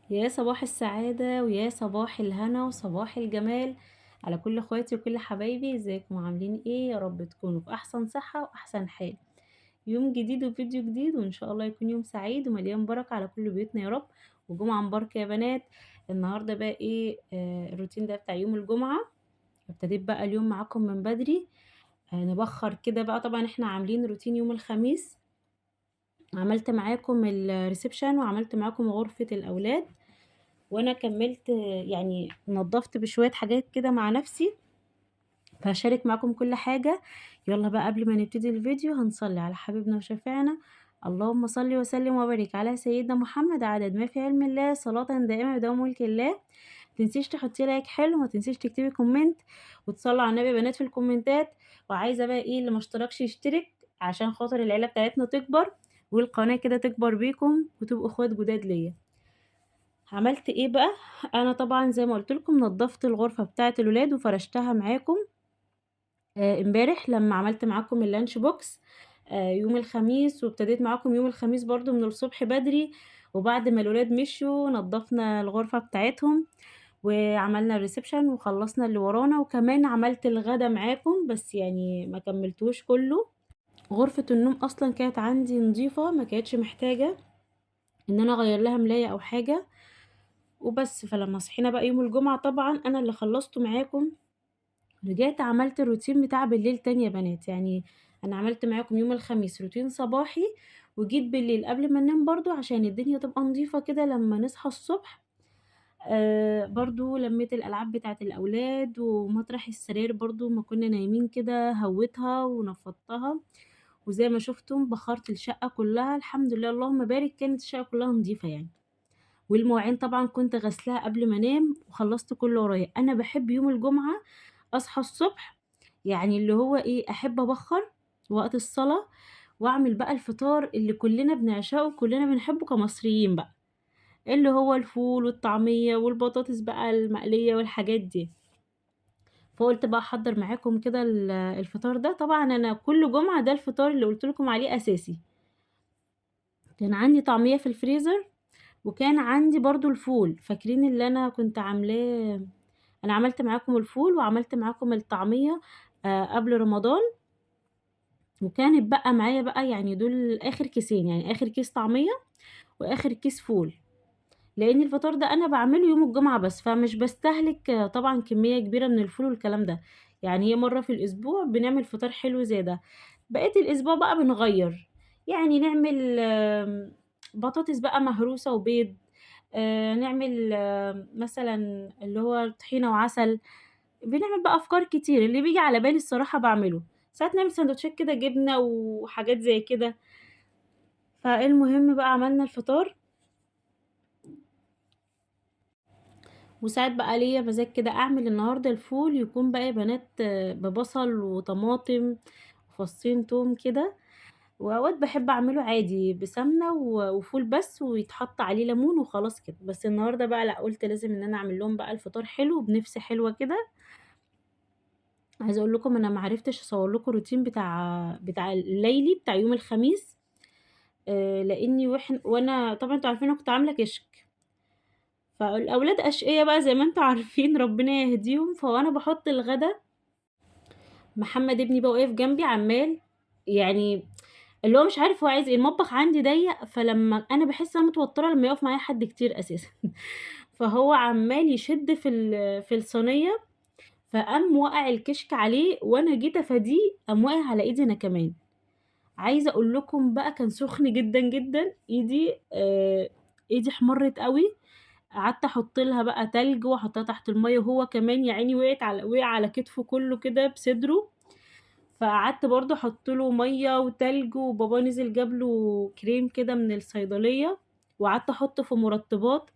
يا صباح السعادة ويا صباح الهنا وصباح الجمال على كل اخواتي وكل حبايبي، ازيكم عاملين ايه؟ يا رب تكونوا في احسن صحة واحسن حال. يوم جديد وفيديو جديد، وان شاء الله يكون يوم سعيد ومليان بركة على كل بيوتنا يا رب. وجمعة مباركة يا بنات. النهاردة بقى ايه الروتين ده بتاع يوم الجمعة. ابتديت بقى اليوم معاكم من بدري. نبخر كده بقى، طبعا احنا عاملين روتين يوم الخميس. عملت معاكم الريسبشن وعملت معاكم غرفة الاولاد، وانا كملت يعني نضفت بشوية حاجات كده مع نفسي، فهشارك معاكم كل حاجة. يلا بقى قبل ما نبتدي الفيديو هنصلي على حبيبنا وشفيعنا. اللهم صل وسلم وبارك على سيدنا محمد عدد ما في علم الله، صلاة دائمة بدوام ملك الله. متنسيش تحطي لايك حلو، ما تنسيش تكتبي كومنت وتصلوا على النبي يا بنات في الكومنتات. وعايزة بقى ايه اللي ما اشتركش يشترك عشان خاطر العيلة بتاعتنا تكبر، والقناة كده تكبر بيكم وتبقوا اخوات جداد ليا. عملت ايه بقى؟ انا طبعا زي ما قلت لكم نظفت الغرفه بتاعه الولاد وفرشتها معاكم امبارح لما عملت معاكم اللانش بوكس يوم الخميس، وابتديت معاكم يوم الخميس برضو من الصبح بدري. وبعد ما الولاد مشوا نظفنا الغرفه بتاعتهم وعملنا الريسبشن وخلصنا اللي ورانا، وكمان عملت الغدا معاكم بس يعني ما كملتوش كله. غرفه النوم اصلا كانت عندي نظيفه، ما كانتش محتاجه ان انا اغير لها ملايه او حاجه وبس. فلما صحينا بقى يوم الجمعة طبعا انا اللي خلصته معاكم، رجعت عملت الروتين بتاع بالليل تاني يا بنات. يعني انا عملت معاكم يوم الخميس روتين صباحي، وجيت بالليل قبل ما ننام برضو عشان الدنيا تبقى نظيفة كده لما نصحى الصبح. برضو لميت الألعاب بتاعت الأولاد ومطرح السرير برضو ما كنا نايمين كده هويتها ونفضتها. وزي ما شفتم بخرت الشقة كلها الحمد لله اللهم بارك، كانت الشقة كلها نظيفة يعني. والمواعين طبعًا كنت غاسلاها قبل ما انام وخلّصت كل اللي ورايا. أنا باحب يوم الجمعة أصحى الصبح، يعني اللي هو إيه، أحب أبخّر وقت الصلاة وأعمل بقى الفطار اللي كلنا بنعشقه وكلنا بنحبه كمصريين بقى، اللي هو الفول والطعمية والبطاطس بقى المقلية والحاجات دي. فقُلت بقى أحضّر معاكم كده الفطار ده. طبعًا أنا كل جمعة ده الفطار اللي قُلت لكم عليه أساسي. كان عندي طعمية في الفريزر، وكان عندي برضه الفول، فاكرين اللي أنا كنت عاملاه؟ أنا عملت معاكم الفول وعملت معاكم الطعمية قبل رمضان، وكان اتبقى معايا بقى يعني دول آخر كيسين، يعني آخر كيس طعمية وآخر كيس فول، لإن الفطار ده أنا باعمله يوم الجمعة بس، فمش باستهلك طبعًا كمية كبيرة من الفول والكلام ده. يعني هي مرّة في الأسبوع بنعمل فطار حلو زي ده، بقية الأسبوع بقى بنغيّر، يعني نعمل بطاطس بقى مهروسة وبيض، نعمل مثلًا اللي هو طحينة وعسل. بنعمل بقى أفكار كتير، اللي بييجي على بالي الصراحة باعمله. ساعات نعمل ساندوتشات كده جبنة وحاجات زي كده. فالمهم بقى عملنا الفطار، وساعات بقى ليّا مزاج كده أعمل النهارده الفول يكون بقى يا بنات ببصل وطماطم وفصين توم كده، وأوقات باحب أعمله عادي بسمنة وفول بس ويتحط عليه ليمون وخلاص كده. بس النهارده بقى لأ، قُلت لازم إن أنا أعمل لهم بقى الفطار حلو بنِفس حلوة كده. عايزة أقول لكم أنا ما عرفتش أصور لكم الروتين بتاع الليلي بتاع يوم الخميس، لإني وأنا طبعًا أنتم عارفين أنا كنت عاملة كشك، فالأولاد أشقيا بقى زي ما أنتم عارفين ربنا يهديهم. فوأنا باحط الغدا محمد ابني بقى واقف جنبي عمّال يعني اللي هو مش عارف هو عايز إيه. المطبخ عندي ضيّق، فلمّا أنا باحس إن أنا متوترة لمّا يقف معايا حد كتير أساسًا. فهو عمّال يشد في الصينية، فقام موقّع الكشك عليه وأنا جيت أفاديه قام واقع على إيدي أنا كمان. عايزة أقول لكم بقى كان سُخن جدًا، جدًا، إيدي احمرِّت أوي. قعدت أحُط لها بقى تلج وأحطها تحت المَيّة، وهو كمان يا عيني وقع على كتفه كلّه كده بصدره. فقعدت برضه أحُط له مَيّة وتلج، وباباه نزل جاب له كريم كده من الصيدلية، وقعدت أحُط في مُرطبات،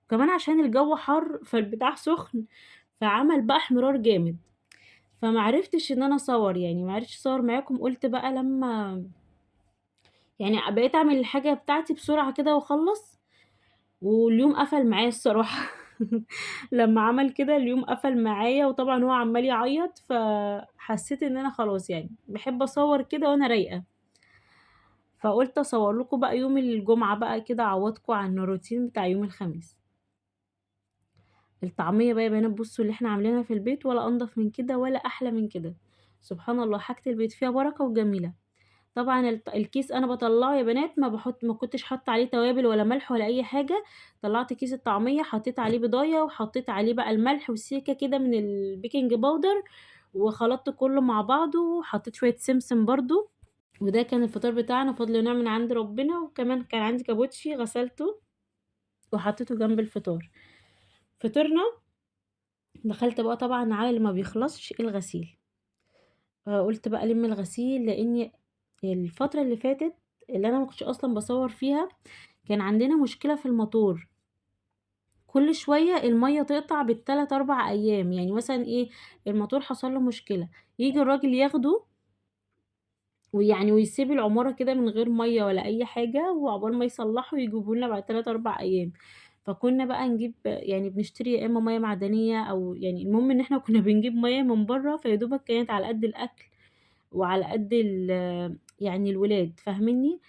وكمان عشان الجو حَر فالبتاع سُخن، فعمل بقى احمرار جامد. فما عرفتش إن أنا أصوّر، يعني ما عرفتش أصوّر معاكم. قُلت بقى لمّا يعني بقيت أعمل الحاجة بتاعتي بسرعة كده وأخلّص، واليوم قفل معايا الصراحة. لمّا عمل كده اليوم قفل معايا، وطبعًا هو عمّال يعيّط، فحسّيت إن أنا خلاص يعني باحب أصوّر كده وأنا رايقة. فقُلت أصوّر لكم بقى يوم الجمعة بقى كده أعوّضكم عن الروتين بتاع يوم الخميس. الطعمية بقى يا بنات بصوا اللي احنا عاملينها في البيت ولا انضف من كده ولا احلى من كده. سبحان الله حاجة البيت فيها بركة وجميلة. طبعًا الكيس أنا باطلّعه يا بنات ما كنتش حاطة عليه توابل ولا ملح ولا أي حاجة. طلّعت كيس الطعمية حطيت عليه بضاية وحطيت عليه بقى الملح وسيكة كده من البيكنج باودر، وخلطت كلّه مع بعضه وحطيت شوية سمسم برضه. وده كان الفطار بتاعنا فضل ونعمة من عند ربنا. وكمان كان عندي كابوتشي غسلته وحطيته جنب الفطار. فطرنا، دخلت بقى طبعًا على اللي ما بيخلصش الغسيل. فقُلت بقى ألِم الغسيل لإني الفترة اللي فاتت اللي أنا ما كنتش أصلًا باصوّر فيها، كان عندنا مشكلة في الماتور. كل شوية المَيّة تقطع بال3، 4 أيام. يعني مثلًا إيه، الماتور حصل له مشكلة، ييجي الراجل ياخده ويسيب العمارة كده من غير مَيّة ولا أي حاجة، وعقبال ما يصلّحه يجيبه لنا بعد 3، 4 أيام. فكنا بقى نجيب يعني بنشتري يا إما مَيّة معدنية أو يعني المهم إن إحنا كنا بنجيب مَيّة من برّه، فيا دوبك كانت على قد الأكل وعلى قد يعني الولاد فاهمينّي.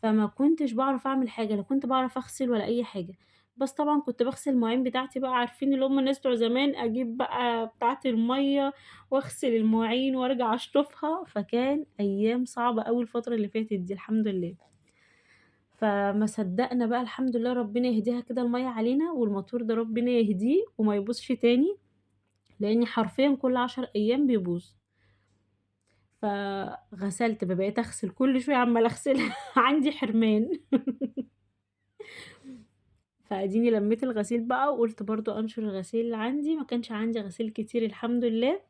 فما كنتش باعرف أعمل حاجة، لا كنت باعرف أغسل ولا أي حاجة. بس طبعًا كنت باغسل المواعين بتاعتي بقى عارفين اللي هُم الناس بتوع زمان، أجيب بقى بتاعة المَيّة واغسل المواعين وارجع أشطفها. فكان أيام صعبة أوي الفترة اللي فاتت دي الحمد لله. فما صدّقنا بقى الحمد لله ربنا يهديها كده المَيّة علينا، والماتور ده ربنا يهديه وما يبوظش تاني، لإني حرفيًا كل 10 أيام بيبوظ. فغسلت بقى بقيت أغسل كل شوية عمّالة أغسلها عندي حرمان. فأديني لمّيت الغسيل بقى وقُلت برضه أنشر الغسيل اللي عندي. ما كانش عندي غسيل كتير الحمد لله.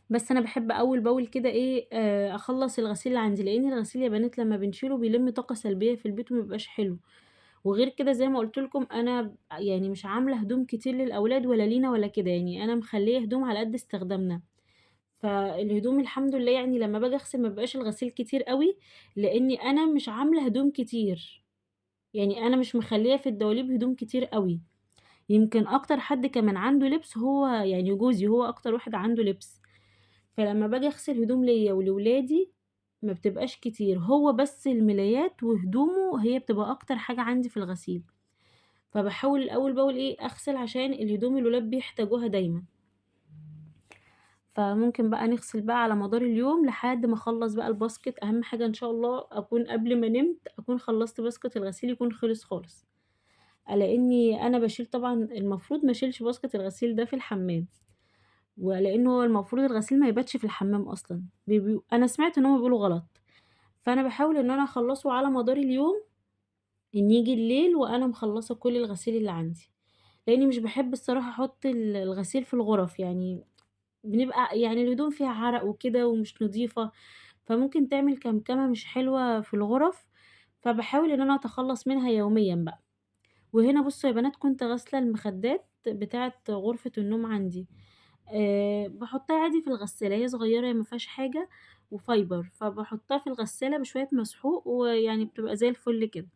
بس أنا باحب أول بأول كده إيه، أخلّص الغسيل اللي عندي، لإن الغسيل يا بنات لمّا بنشيله بيلِم طاقة سلبية في البيت وما بيبقاش حلو. وغير كده زي ما قُلت لكم أنا يعني مش عاملة هدوم كتير للأولاد ولا لينا ولا كده، يعني أنا مخلّية هدوم على قد استخدامنا. فالهدوم الحمد لله يعني لمّا باجي أغسل ما بيبقاش الغسيل كتير أوي، لإني أنا مش عاملة هدوم كتير. يعني أنا مش مخلّية في الدواليب هدوم كتير أوي. يمكن أكتر حد كمان عنده لبس هو يعني جوزي، هو أكتر واحد عنده لبس. فلمّا باجي أغسل هدوم ليّا ولولادي ما بتبقاش كتير، هو بس الملايات وهدومه هي بتبقى أكتر حاجة عندي في الغسيل. فباحاول أول بأول إيه، أغسل عشان الهدوم الولاد بيحتاجوها دايمًا. فممكن بقى نغسل بقى على مدار اليوم لحد ما أخلّص بقى الباسكت. أهم حاجة إن شاء الله أكون قبل ما نمت أكون خلّصت باسكت الغسيل يكون خلص خالص. لإني أنا باشيل طبعًا المفروض ما اشيلش باسكت الغسيل ده في الحمام. ولإن هو المفروض الغسيل ما يباتش في الحمام أصلًا. أنا سمعت إن هُم بيقولوا غلط. فأنا باحاول إن أنا أخلّصه على مدار اليوم، إن ييجي الليل وأنا مخلّصة كل الغسيل اللي عندي. لإني مش باحب الصراحة أحط الغسيل في الغرف. يعني بنبقى يعني الهدوم فيها عرق وكده ومش نضيفة، فممكن تعمل كمكمة مش حلوة في الغرف. فباحاول إن أنا أتخلّص منها يوميًا بقى. وهنا بُصّوا يا بنات كنت غاسلة المخدات بتاعة غرفة النوم عندي. باحطها عادي في الغسالة، هي صغيرة هي ما فيهاش حاجة وفايبر. فباحطها في الغسالة بشوية مسحوق ويعني بتبقى زي الفل كده.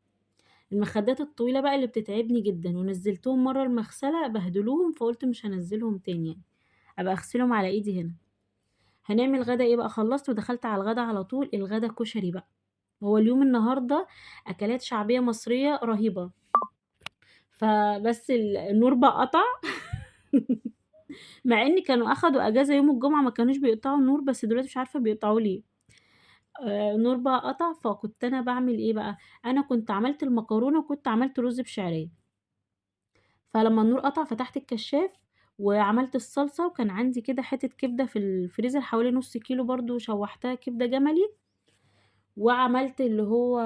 المخدات الطويلة بقى اللي بتتعبني جدًا ونزّلتهم مرّة المغسلة بهدلوهم، فقُلت مش هانزّلهم تاني يعني، أبقى أغسلهم على إيدي هنا. هنعمل غدا إيه بقى، خلّصت ودخلت على الغدا على طول. الغدا كشري بقى. هو اليوم النهارده أكلات شعبية مصرية رهيبة. فبس النور بقى قطع. مع إن كانوا أخدوا أجازة يوم الجمعة ما كانوش بيقطعوا النور، بس دلوقتي مش عارفة بيقطعوه ليه. النور بقى قطع. فكنت أنا باعمل إيه بقى، أنا كنت عملت المكرونة وكنت عملت رز بشعرية. فلمّا النور قطع فتحت الكشاف وعملت الصلصة. وكان عندي كده حتة كبدة في الفريزر حوالي نُص كيلو برضه شوّحتها كبدة جملي. وعملت اللي هو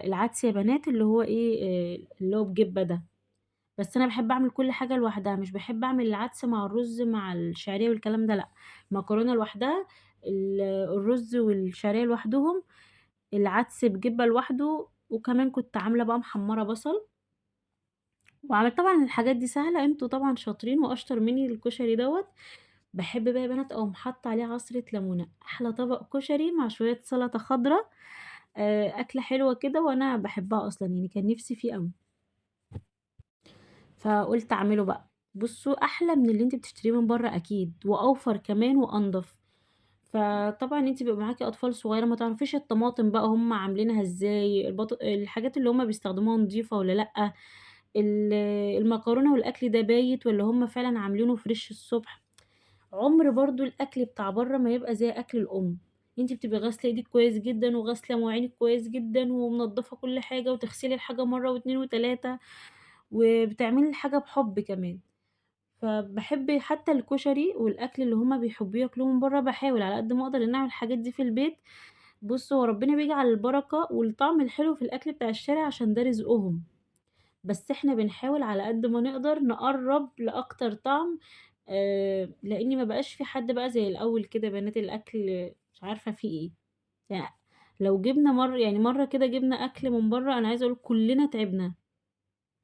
العدس يا بنات اللي هو إيه، اللي هو بجبة ده. بس أنا باحب أعمل كل حاجة لوحدها، مش باحب أعمل العدس مع الرز مع الشعرية والكلام ده لأ. المكرونة لوحدها، الرز والشعرية لوحدهم، العدس بجبة لوحده. وكمان كنت عاملة بقى محمّرة بصل. طبعًا الحاجات دي سهلة، أنتم طبعًا شاطرين وأشطر مني الكشري دوّة. باحب بقى يا بنات أقوم حاطة عليه عصرة ليمونة، أحلى طبق كشري مع شوية سلطة خضرا. أكلة حلوة كده وأنا باحبها أصلًا، يعني كان نِفْسي فيه أوي. فقُلت أعمله بقى. بُصّوا أحلى من اللي أنتِ بتشتريه من برّه أكيد، وأوفر كمان وأنضف. فطبعًا أنتِ بيبقى معاكِ أطفال صغيرة ما تعرفيش الطماطم بقى هُم عاملينها إزاي، الحاجات اللي هُم بيستخدموها نضيفة والّا لأ. ال المكرونة والأكل ده بايت والّا هُم فعلًا عاملينه فريش الصبح. عُمر برضه الأكل بتاع برّه ما يبقى زي أكل الأم. أنتِ بتبقي غاسلة إيدِك كويس جدًا وغاسلة مواعينِك كويس جدًا ومنضّفة كل حاجة وتغسلي الحاجة مرّة و2 و3 وبتعملي الحاجة بحُب كمان. فباحب حتى الكشري والأكل اللي هُم بيحبّوه ياكلوه من برّه، باحاول على قد ما أقدر إن أنا أعمل الحاجات دي في البيت. بُصّوا، هو ربنا بيجعل البركة والطعم الحلو في الأكل بتاع الشارع عشان ده رزقهم، بس إحنا بنحاول على قد ما نقدر نقرّب لأكتر طعم. لإن ما بقاش في حد بقى زي الأول كده يا بنات، الأكل مش عارفة فيه إيه. يع لو جِبنا يعني مرّة كده جِبنا أكل من برّه، أنا عايزة أقول لِك كُلّنا تعبنا.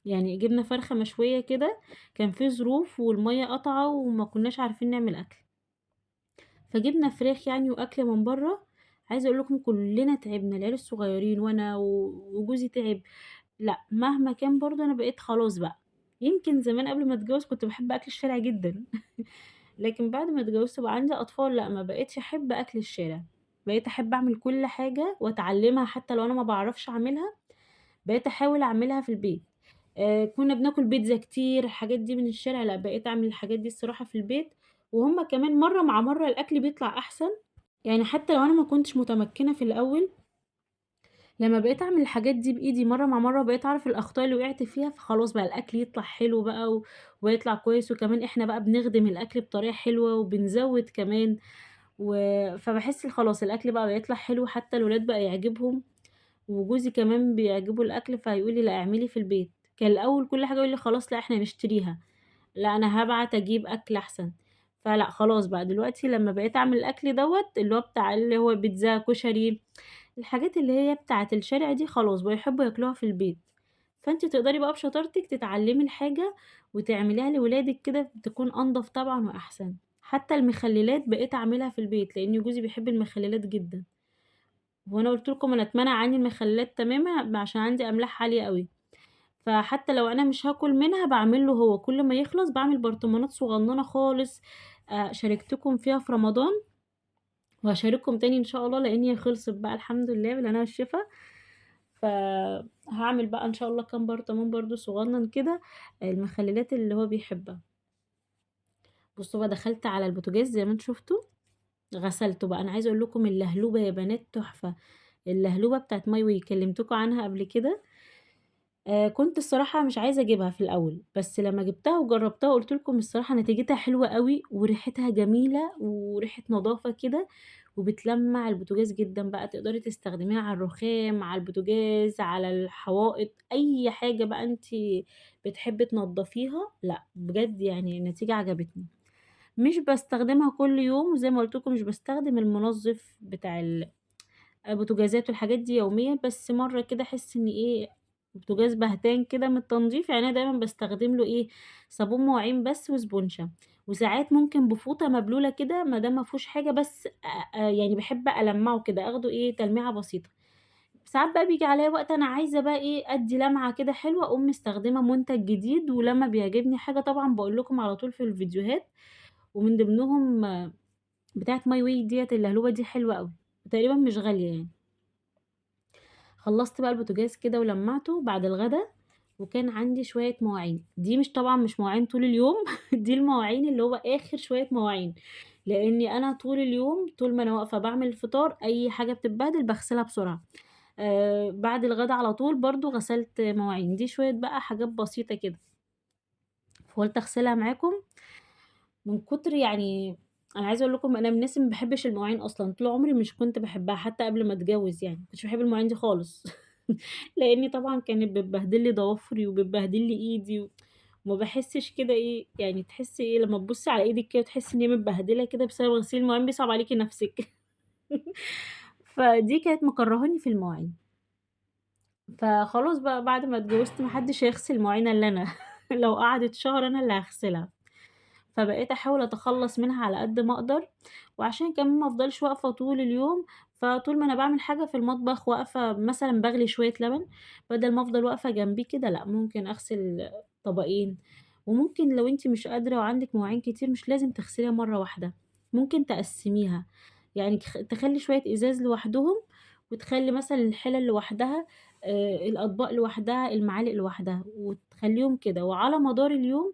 يعني جِبنا فرخة مشوية كده، كان في ظروف والمَيّة قاطعة وما كناش عارفين نعمل أكل، فجِبنا فراخ يعني وأكل من برّه. عايزة أقول لكم كُلّنا تعبنا، العيال الصغيّرين وأنا وجوزي تعب. لأ، مهما كان برضه أنا بقيت خلاص بقى. يمكن زمان قبل ما أتجوّز كنت باحب أكل الشارع جدًا، لكن بعد ما اتجوّزت وبقى عندي أطفال لأ، ما بقيتش أحب أكل الشارع. بقيت أحب أعمل كل حاجة وأتعلّمها حتى لو أنا ما باعرفش أعملها، بقيت أحاول أعملها في البيت. كنا بناكل بيتزا كتير، الحاجات دي من الشارع لأ، بقيت أعمل الحاجات دي الصراحة في البيت، وهُم كمان مرّة مع مرّة الأكل بيطلع أحسن. يعني حتى لو أنا ما كنتش متمكنة في الأول، لمّا بقيت أعمل الحاجات دي بإيدي مرّة مع مرّة وبقيت أعرف الأخطاء اللي وقعت فيها، فخلاص بقى الأكل يطلع حلو بقى ويطلع كويس، وكمان إحنا بقى بنخدم الأكل بطريقة حلوة وبنزوّد كمان. فباحس خلاص الأكل بقى بيطلع حلو حتى الولاد بقى يعجبهم، وجوزي كمان بيعجبه الأكل فيقول لي: "لأ اعملي في البيت." كان الأول كل حاجة يقول لي: "خلاص لأ إحنا نشتريها." لأ أنا هابعت أجيب أكل أحسن. فلأ خلاص بقى دلوقتي لمّا بقيت أعمل الأكل دوّة اللي هو بتاع اللي هو بيتزا، كشري، الحاجات اللي هي بتاعة الشارع دي خلاص بقوا يحبّوا ياكلوها في البيت. فأنتِ تقدري بقى بشطارتِك تتعلّمي الحاجة وتعمليها لولادِك كده تكون أنضف طبعًا وأحسن. حتى المخلّلات بقيت أعملها في البيت، لإن جوزي بيحب المخلّلات جدًا. وأنا قُلت لكم أنا اتمنع عني المخلّلات تمامًا عشان عندي أملاح عالية أوي. فحتى لو أنا مش هاكل منها باعمل له هو، كل ما يخلص باعمل برطمانات صغنّنة خالص. شاركتكم فيها في رمضان وهاشارككم تاني إن شاء الله، لإن هي خلصت بقى الحمد لله بالهنا والشفا. فهاعمل بقى إن شاء الله كام برطمان برضه صغنّن كده، المخلّلات اللي هو بيحبها. بُصّوا بقى دخلت على البوتاجاز زي ما أنتم شُفتوا، غسلته بقى. أنا عايزة أقول لكم اللهلوبة يا بنات تحفة، اللهلوبة بتاعة my way كلمتكم عنها قبل كده. كنت الصراحة مش عايزة أجيبها في الأول، بس لمّا جِبتها وجرّبتها قُلت لكم الصراحة نتيجتها حلوة أوي وريحتها جميلة وريحة نضافة كده، وبتلمّع البوتاجاز جدًا بقى، تقدري تستخدميها على الرخام، على البوتاجاز، على الحوائط، أي حاجة بقى أنتِ بتحبي تنضّفيها. لأ، بجد يعني النتيجة عجبتني. مش باستخدمها كل يوم، وزي ما قُلت لكم مش باستخدم المنظّف بتاع بوتاجازات والحاجات دي يوميًا، بس مرّة كده أحس إن إيه، البوتاجاز بهتان كده من التنضيف، يعني أنا دايمًا باستخدم له إيه، صابون مواعين بس وإسبونشة، وساعات ممكن بفوطة مبلولة كده ما دام ما فيهوش حاجة بس يعني باحب ألمّعه كده، آخده إيه، تلميعة بسيطة. ساعات بقى بييجي عليَّ وقت أنا عايزة بقى إيه، أدّي لمعة كده حلوة، أقوم مستخدمة منتج جديد، ولمّا بيعجبني حاجة طبعًا باقول لكم على طول في الفيديوهات، ومن ضمنهم بتاعة my way ديّة اللهلوبة دي حلوة أوي، وتقريبًا مش غالية يعني. خلّصت بقى البوتاجاز كده ولمّعته بعد الغدا، وكان عندي شوية مواعين. دي مش طبعًا مش مواعين طول اليوم، دي المواعين اللي هو آخر شوية مواعين، لإني أنا طول اليوم طول ما أنا واقفة باعمل الفطار أي حاجة بتتبهدل باغسلها بسرعة. بعد الغدا على طول برضه غسلت مواعين. دي شوية بقى حاجات بسيطة كده، فقُلت أغسلها معاكم. من كتر يعني أنا عايزة أقول لكم أنا من الناس اللي ما باحبش المواعين أصلًا، طول عمري مش كنت باحبها حتى قبل ما أتجوّز يعني، ما كنتش باحب المواعين دي خالص. لإني طبعًا كانت بتبهدل لي ضوافري وبتبهدل لي إيدي وما باحسش كده إيه، يعني تحسي إيه لمّا تبُصّي على إيدِك كده وتحسي إن هي متبهدلة كده بسبب غسيل المواعين بيصعب عليكِ نَفْسِك. فدي كانت مكرهاني في المواعين. فخلاص بقى بعد ما اتجوزت ما حدش هيغسل مواعين إلا أنا. لو قعدت شهر أنا اللي هاغسلها. فبقيت أحاول أتخلّص منها على قد ما أقدر، وعشان كمان ما أفضلش واقفة طول اليوم، فطول ما أنا باعمل حاجة في المطبخ واقفة مثلًا باغلي شوية لبن، بدل ما أفضل واقفة جنبيه كده لأ، ممكن أغسل طبقين. وممكن لو أنتِ مش قادرة وعندِك مواعين كتير مش لازم تغسليها مرّة واحدة، ممكن تقسّميها، يعني تخلّي شوية إزاز لوحدهم، وتخلّي مثلًا الحِلل لوحدها. الأطباق لوحدها، المعالق لوحدها، وتخلّيهم كده، وعلى مدار اليوم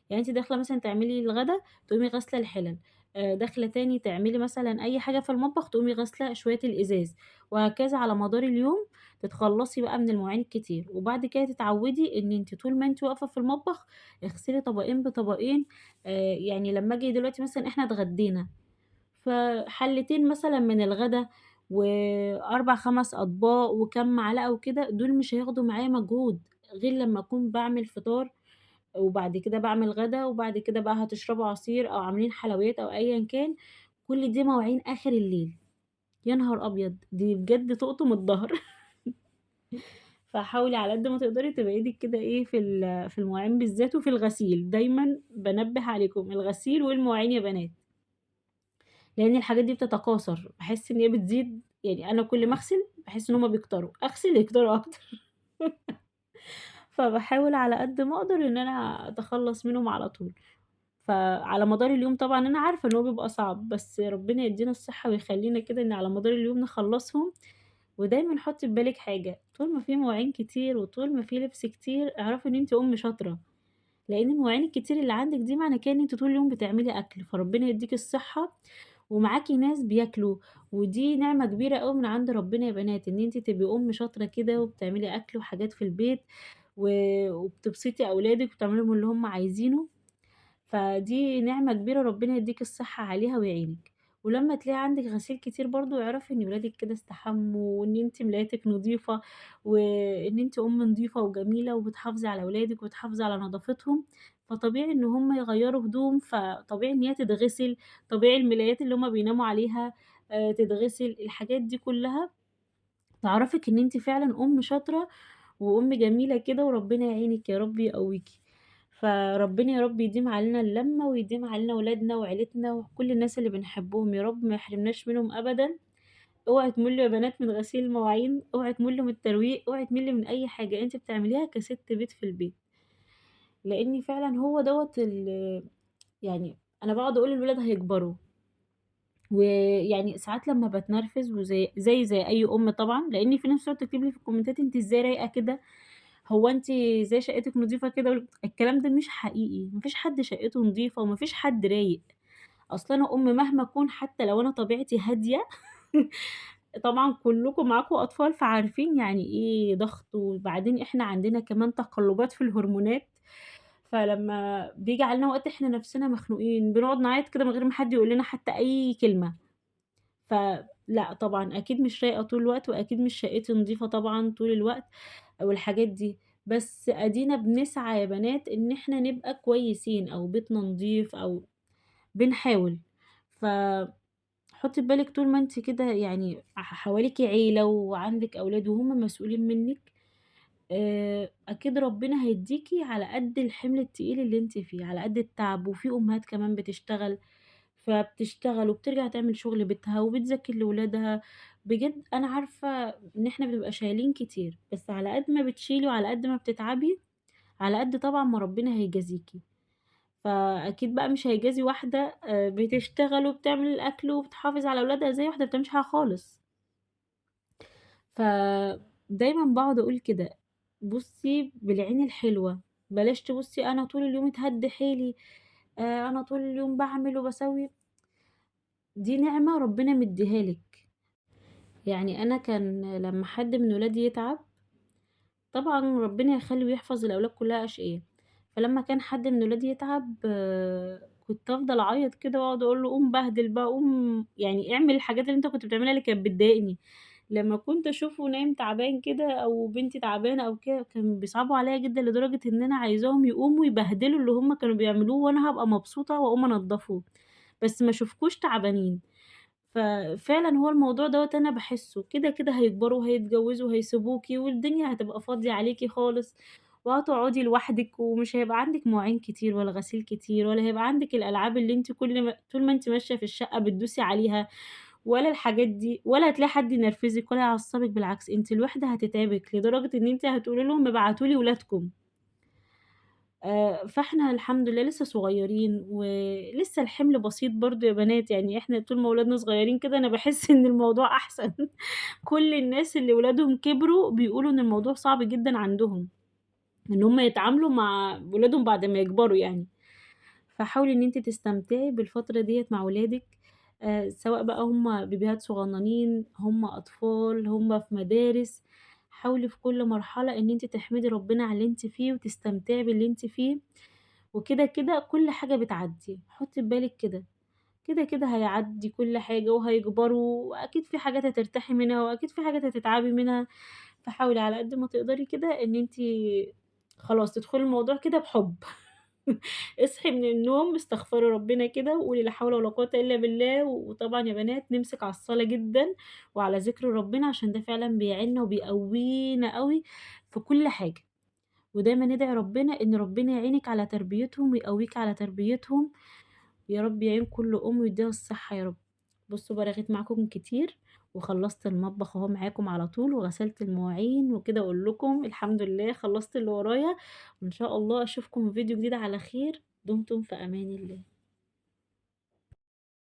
يعني أنتِ داخلة مثلًا تعملي الغدا، تقومي غاسلة الحِلَل، داخلة تاني تعملي مثلًا أي حاجة في المطبخ، تقومي غاسلة شوية الإزاز، وهكذا على مدار اليوم، تتخلّصي بقى من المواعين الكتير، وبعد كده تتعوّدي إن أنتِ طول ما أنتِ واقفة في المطبخ، اغسلي طبقين بطبقين، يعني لمّا آجي دلوقتي مثلًا إحنا اتغدينا، فحلّتين مثلًا من الغدا و4، 5 أطباق وكام معلقة وكده، دول مش هياخدوا معايا مجهود، غير لمّا أكون باعمل فطار وبعد كده باعمل غدا، وبعد كده بقى هتشربوا عصير أو عاملين حلويات أو أيًا كان، كل دي مواعين آخر الليل، يا نهار أبيض! دي بجد تقطم الضهر. فحاولي على قد ما تقدري تبقى إيدِك كده إيه في المواعين بالذات وفي الغسيل، دايمًا بانبّه عليكم الغسيل والمواعين يا بنات، لإن الحاجات دي بتتكاثر، باحس إن هي بتزيد يعني أنا كل ما أغسل باحس إن هُم بيكتروا، أغسل يكتروا أكتر. فباحاول على قد ما أقدر إن أنا أتخلّص منهم على طول. فعلى مدار اليوم طبعًا أنا عارفة إن هو بيبقى صعب، بس ربنا يدّينا الصحة ويخلّينا كده إن على مدار اليوم نخلّصهم، ودايمًا حُطّي في بالِك حاجة، طول ما في مواعين كتير وطول ما في لبس كتير اعرفي إن أنتِ أم شاطرة، لإن المواعين الكتير اللي عندِك دي معنى كده إن أنتِ طول اليوم بتعملي أكل، فربنا يدّيكِ الصحة ومعاكِ ناس بياكلوا، ودي نعمة كبيرة أوي من عند ربنا يا بنات، إن أنتِ تبقي أم شاطرة كده وبتعملي أكل وحاجات في البيت و وبتبسطي أولادِك وبتعملي لهم اللي هم عايزينه. فدي نعمة كبيرة ربنا يدّيكِ الصحة عليها ويعينِك، ولمّا تلاقي عندِك غسيل كتير برضه اعرفي إن ولادِك كده استحمّوا، وإن أنتِ ملاياتِك نضيفة، وإن أنتِ أم نضيفة وجميلة وبتحافظي على ولادِك وبتحافظي على نضافتهم، فطبيعي إن هُم يغيّروا هدوم، فطبيعي إن هي تتغسل، طبيعي الملايات اللي هُم بيناموا عليها تتغسل، الحاجات دي كلّها تعرّفِك إن أنتِ فعلًا أم شاطرة وأم جميلة كده وربنا يعينِك يا رب ويقويكِ. فربنا يا رب يديم علينا اللمة ويديم علينا ولادنا وعيلتنا وكل الناس اللي بنحبهم يا رب ما يحرمناش منهم أبدًا. اوعي تملّوا يا بنات من غسيل المواعين، اوعي تملّوا من الترويق، اوعي تملّي من أي حاجة أنتِ بتعمليها كسِت بيت في البيت، لإن فعلًا هو دوّة يعني أنا باقعد أقول الولاد هيكبروا، ويعني ساعات لمّا باتنرفز زي أي أم طبعًا، لإن في ناس بتقعد تكتب لي في الكومنتات أنتِ إزاي رايقة كده، هو أنتِ إزاي شقتِك نضيفة كده الكلام ده مش حقيقي، ما فيش حد شقته نضيفة وما فيش حد رايق، أصل أنا أم مهما أكون حتى لو أنا طبيعتي هادية طبعًا كلّكم معاكم أطفال فعارفين يعني إيه ضغط، وبعدين إحنا عندنا كمان تقلُّبات في الهرمونات، فلمّا بييجي علينا وقت إحنا نَفْسنا مخنوقين، بنقعد نعيّط كده من غير ما حد يقول لنا حتى أي كلمة. فلأ طبعًا أكيد مش رايقة طول الوقت، وأكيد مش شقتي نضيفة طبعًا طول الوقت والحاجات دي، بس أدينا بنسعى يا بنات إن إحنا نبقى كويسين أو بيتنا نضيف أو بنحاول. حُطّي في بالِك طول ما أنتِ كده يعني حواليكِ عيلة وعندِك أولاد وهُم مسؤولين منِّك، أكيد ربنا هيدّيكِ على قد الحمل التقيل اللي أنتِ فيه، على قد التعب، وفي أمهات كمان بتشتغل فبتشتغل وبترجع تعمل شغل بيتها وبتذاكر لولادها، بجد أنا عارفة إن إحنا بنبقى شايلين كتير، بس على قد ما بتشيلي وعلى قد ما بتتعبي، على قد طبعًا ما ربنا هيجازيكِ، فأكيد بقى مش هيجازي واحدة بتشتغل وبتعمل الأكل وبتحافظ على ولادها زي واحدة ما بتعملش حاجة خالص، فدايمًا باقعد أقول كده، بُصّي بالعين الحلوة، بلاش تبُصّي أنا طول اليوم اتهد حيلي، أنا طول اليوم باعمل وباسوي، دي نعمة ربنا مدّيها لِك. يعني أنا كان لمّا حد من ولادي يتعب، طبعًا ربنا يخلّي ويحفظ الأولاد كلّها أشقيا، فلمّا كان حد من ولادي يتعب كنت أفضل أعيّط كده وأقعد أقول له: "قوم بهدل بقى، قوم يعني اعمل الحاجات اللي أنت كنت بتعملها اللي كانت بتضايقني." لمّا كنت أشوفه نايم تعبان كده أو بنتي تعبانة أو كده، كانوا بيصعبوا عليَّ جدًا لدرجة إن أنا عايزاهم يقوموا يبهدلوا اللي هُم كانوا بيعملوه وأنا هابقى مبسوطة وأقوم أنضّفه، بس ما اشوفكوش تعبانين. ففعلًا هو الموضوع دوّة أنا باحسّه، كده هيكبروا وهيتجوّزوا وهيسيبوكِ والدنيا هتبقى فاضية عليكِ خالص، وهتقعدي لوحدِك ومش هيبقى عندِك مواعين كتير ولا غسيل كتير ولا هيبقى عندِك الألعاب اللي أنتِ كل ما طول ما أنتِ ماشية في الشقة بتدوسي عليها ولا الحاجات دي، ولا هتلاقي حد ينرفزِك ولا يعصّبِك بالعكس أنتِ الوحدة هتتعبِك لدرجة إن أنتِ هتقولي لهم ابعتوا لي ولادكم. فإحنا الحمد لله لسه صغيّرين، ولسه الحِمل بسيط برضه يا بنات، يعني إحنا طول ما ولادنا صغيّرين كده أنا باحس إن الموضوع أحسن. كل الناس اللي ولادهم كبروا بيقولوا إن الموضوع صعب جدًا عندهم، إن هُم يتعاملوا مع ولادهم بعد ما يكبروا يعني. فحاولي إن أنتِ تستمتعي بالفترة ديّة مع ولادِك، سواء بقى هُم بيبيهات صغنّنين، هُم أطفال، هُم في مدارس، حاولي في كل مرحلة إن أنتِ تحمدي ربنا على اللي أنتِ فيه وتستمتعي باللي أنتِ فيه، وكده، كده كل حاجة بتعدّي، حُطّي في بالِك كده، كده، كده هيعدّي كل حاجة وهيكبروا وأكيد في حاجات هترتاحي منها وأكيد في حاجات هتتعبي منها، فحاولي على قد ما تقدري كده إن أنتِ خلاص تدخلي الموضوع كده بحُب. اصحي من النوم استغفري ربنا كده وقولي لا حول ولا قوة إلا بالله، وطبعًا يا بنات نمسك على الصلاة جدًا وعلى ذكر ربنا عشان ده فعلًا بيعيننا وبيقوينا أوي في كل حاجة، ودايمًا ندعي ربنا إن ربنا يعينِك على تربيتهم ويقويكِ على تربيتهم، يا رب يعين كل أم ويديها الصحة يا رب. بُصّوا بقى رغيت معاكم كتير وخلّصت المطبخ أهو معاكم على طول وغسلت المواعين وكده أقول لكم الحمد لله خلّصت اللي ورايا، وإن شاء الله أشوفكم في فيديو جديد على خير، دمتم في أمان الله.